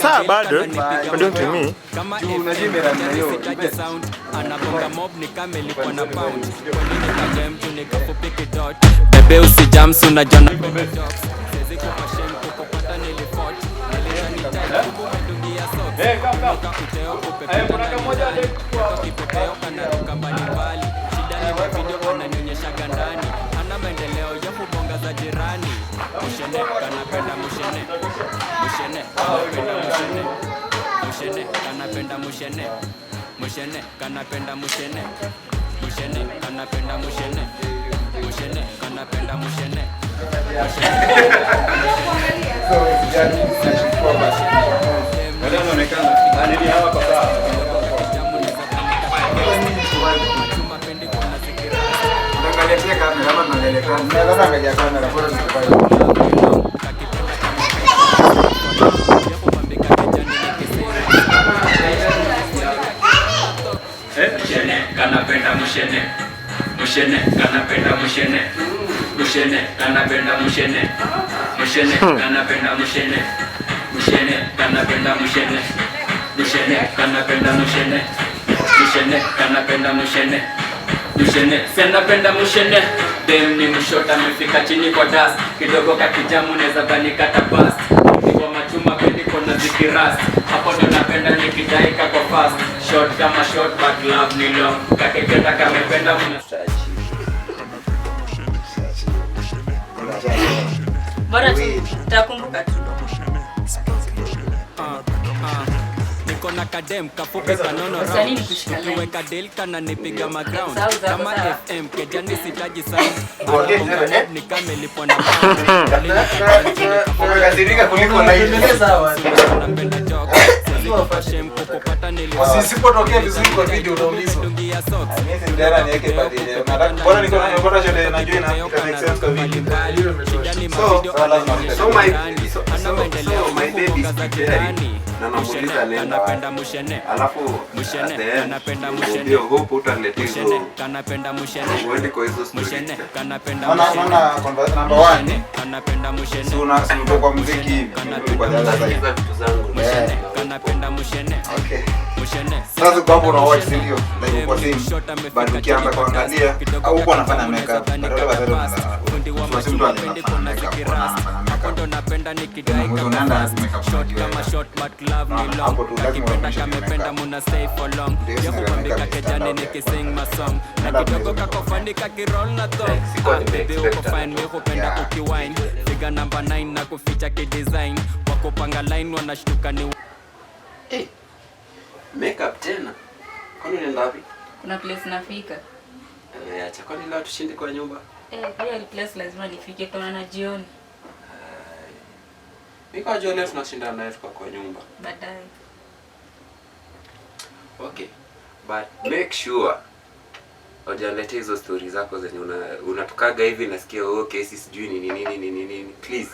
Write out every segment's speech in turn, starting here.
Saa bado ndio tumi. Kama unajimera nayo sound anabonga mob ni kama ilikuwa na pound. Kwa mtu nikapopiki dot. Bebe usijams unajona siwezi kupa shame kukupata nilifort. Nilizani kudungia socks. Kutoka uteo kupepeta na nyumbani. Kutoka kipepeo kanaruka mbalimbali. Shida ni video ananionyesha gandani. Ana maendeleo ya kubonga za jirani. Mushene kanapenda mushene. Mushene kanapenda mushene. Mushene kanapenda mushene. Mushene kanapenda mushene. Mushene kanapenda mushene. Mushene kanapenda mushene. Mushene kanapenda mushene. Mushene kanapenda mushene. Mushene kanapenda mushene. Mushene kanapenda mushene. Mushene kanapenda mushene. Mushene kanapenda mushene. Mushene kanapenda mushene. Mushene sanapenda mushene. Dem ni mshota amefika chini kwa dust. Kidogo kakijamu neza bani kata bust. Kwa machuma pendi kona zikiras. Hapo ndo napenda nikidaika kwa fast. Short kama short but love ni long. Kakeketa kamependa muna bora tutakumbuka tu. Niko na kadem kafupi kanono round. Niweka deal kana nipiga ground. Kama FM kejani sitaji sound. Ni kama ilipo na Ukakasirika kuliko na ile sawa. napenda joke. Shame kukupata Usisipotokea vizuri kwa video utaulizwa. nilifungia socks. Mimi ndara niweke pale. Bora niko na shule najua ina make sense kwa video. So my baby is very na namuuliza nenda alafu mushene kanapenda mushene. ndio hope utaletea hizo Kanapenda mushene. uende kwa hizo story. Mushene kanapenda Naona number 1 kanapenda mushene. si unasema kwa muziki hivi kwa dada za vitu zangu. Mushene kanapenda mushene. okay. Mushene Sasa kwa hapo una watch ndio like kwa simu bado ukianza kuangalia au uko unafanya makeup badala badala unafanya mtu anafanya makeup hapo ndo napenda nikidai kama short kama short but love ni long. Kakipenda kamependa muna stay for long. Yakupambika kejani nikising my song. Na kidogo kakofani kakiroll na thong. Baby uko fine mi kupenda ukiwine. Figure number 9 na kuficha kidesign. Wakupanga line wanashtuka ni Eh. Makeup tena. Kwani unaenda wapi? Kuna place nafika. Acha kwani leo tushinde kwa nyumba. Hiyo place lazima nifike kwa na jioni. Mimi kwa jioni tunashinda naye kwa nyumba. Baadaye. Okay. But make sure hujaletea hizo stories zako zenye unatukaga hivi nasikia okay sisi sijui nini please.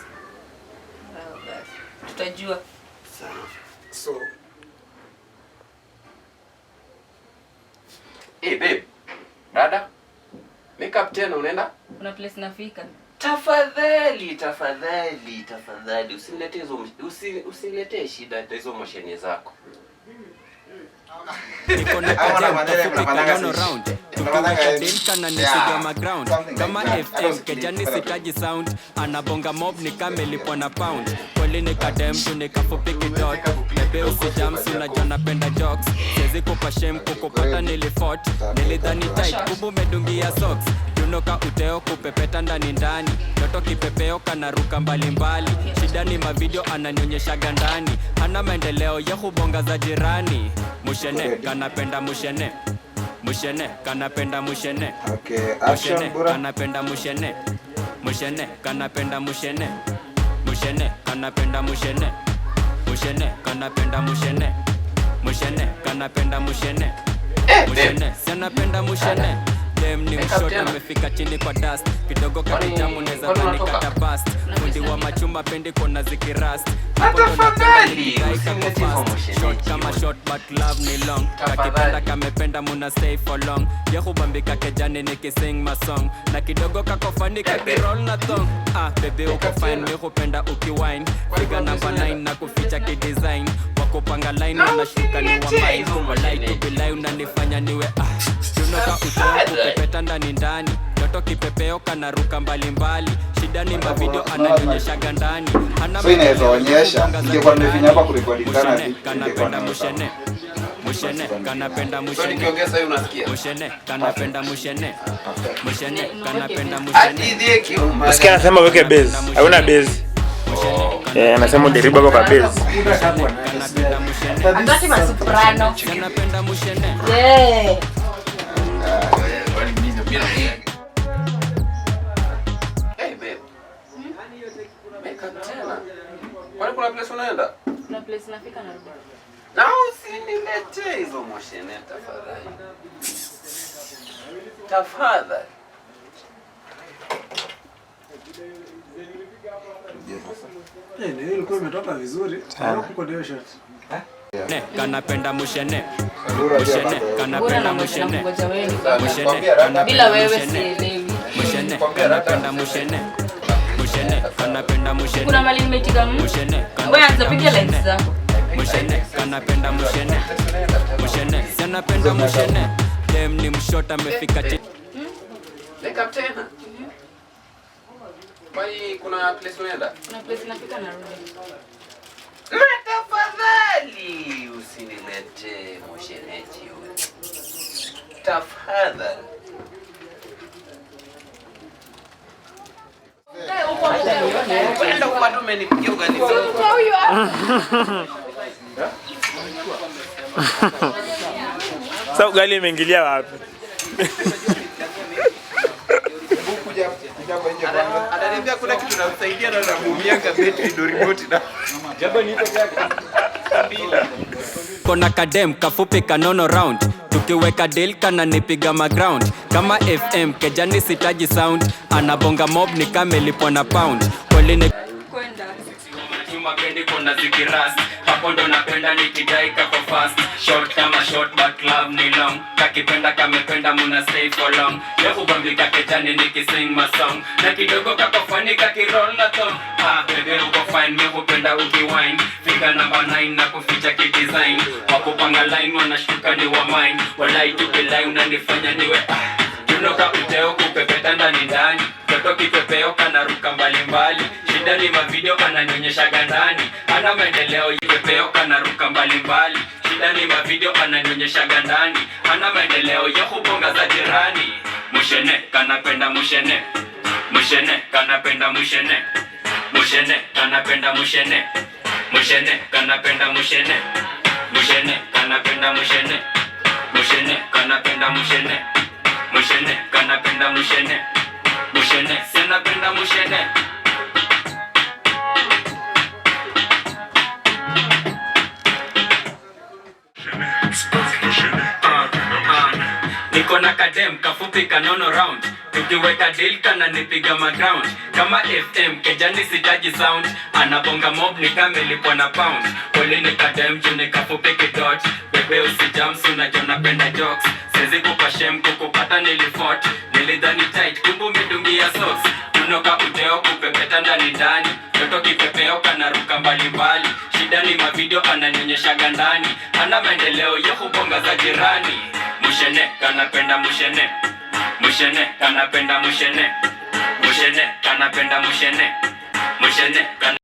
Basi. Tutajua. Sawa. so Hey babe. Dada. Makeup tena unaenda? Kuna place nafika. Tafadhali usiniletee shida hizo mosheni zako. niko na kadem kafupi kanono round. Tukiweka deal kana nipiga maground. Kama FM kejani sitaji sound. Anabonga mob ni kama ilipo na pound. Kweli ni kadem tu nikafupi kidot. Bebe usijams unajua napenda jokes. Siwezi kupa shame kukupata nilifort. Nilidhani tight kubu medungia socks. Tunoka uteo kupepeta ndani ndani. Toto kipepeo kanaruka mbalimbali. Shida ni mavideo ananionyesha gandani. Hana maendeleo ya kubonga za jirani. Mushene kanapenda mushene. Mushene kanapenda mushene. okay Mushene action bora kanapenda mushene. Mushene kanapenda mushene. Mushene kanapenda mushene. Mushene kanapenda mushene. Mushene kanapenda mushene. Mushene sanapenda mushene. Dem ni mshota amefika chini kwa dust. Kidogo katijamu neza dhani kata bust. Fundi wa machumba pendi kona zikirast. Atafadhali usimlete Short kama short but love ni long. Kakipenda kamependa muna stay for long. Yehubambika kejani nikising my song. Na kidogo kakofani kakirol na thong. Baby uko fine mi hupenda ukiwine. Figa number 9 na kuficha kidesign. Wakupanga line wanashuka ni wa mine. Walai tubilai unanifanya niwe Tunoka utoa kupepeta ndani ndani. Toto kipepeo kanaruka mbali mbali. Shida ni mavideo ananyonyesha gandani. So inaweza onyesha ningekuwa nimefinya hapa kurekodi kana hivi. Kanapenda mushene. Mushene kanapenda mushene. Nikiongeza hiyo unasikia. Mushene kanapenda mushene. Mushene kanapenda mushene. Hadi kiuma. Nasikia anasema weke base. Hauna base. Anasema uderiba kwa base. Kanapenda mushene. Akati masoprano. Kanapenda mushene. Yeah. Hey babe. Make up tena. Kwani kuna place unaenda? Kuna place nafika na rudi. Na usiniletee hizo moshene tafadhali. Tafadhali. Leo ilikuwa imetoka vizuri. Hapo ndio shot. Kanapenda mushene. Mushene kanapenda mushene. Mushene Bila wewe sielewi. Mushene kanapenda mushene. Mushene kanapenda mushene. Kuna mali nimetika Mushene wewe anza piga lines zako. Mushene kanapenda mushene. Mushene sanapenda mushene. Dem ni mshota amefika chini. Make up tena. Kwani kuna place unaenda? Kuna place nafika na rudi. Tafadhali usiniletee mosheneji huyu. Tafadhali. Kwenda kwa tu umenipigia ugali. Sasa ugali imeingilia wapi? Ananiambia kuna kitu namsaidia na namuumianga betri ndio remote na. Jambo ni hicho yake. Kona kadem kafupi kanono round. Tukiweka deal kana nipiga ground. Kama FM kejani sitaji sound. Anabonga mob ni kamelipwa na pound. Kweli ni Kwenda. Chuma pendi kona zikiras. Hapo ndo napenda nikidai kako fast. Short kama short but love ni long. Kakipenda kamependa muna stay for long. Yehubambika kejani nikising my song. Na kidogo kakofani kakirol na thong. Baby uko fine mi hupenda ukiwine. Figa number 9 na kuficha kidesign. Wakupanga line wanashuka ni wa mine. Walai tubilai unanifanya niwe Tunoka uteo kupepeta ndani ndani. Toto kipepeo kanaruka mbali mbali. Shida ni mavideo ananyonyesha gandani. Ana maendeleo kipepeo kanaruka mbali mbali. Shida ni mavideo ananyonyesha gandani. Ana maendeleo yehubonga za jirani. Mushene kanapenda mushene. Mushene kanapenda mushene. Mushene kanapenda mushene. Mushene kanapenda mushene. Mushene kanapenda mushene. Mushene kanapenda mushene. Mushene kanapenda mushene. Mushene sanapenda mushene. Niko na kadem kafupi kanono round. Tukiweka deal kana nipiga ground. Kama FM kejani sitaji sound. Anabonga mob ni kamelipwa na pound. Kweli ni kadem juu ni kafupi kidot. Bebe usijams unajua napenda jokes. Siwezi kupa shame kukupata nilifort. Nilidhani tight kumbu midungia socks. Tunoka uteo kupepeta ndani ndani. Toto kipepeo kanaruka mbali mbali. Shida ni mavideo ananyonyesha gandani. Ana maendeleo yehubonga za jirani. Mushene kanapenda mushene. Mushene kanapenda mushene. Mushene kanapenda mushene. Mushene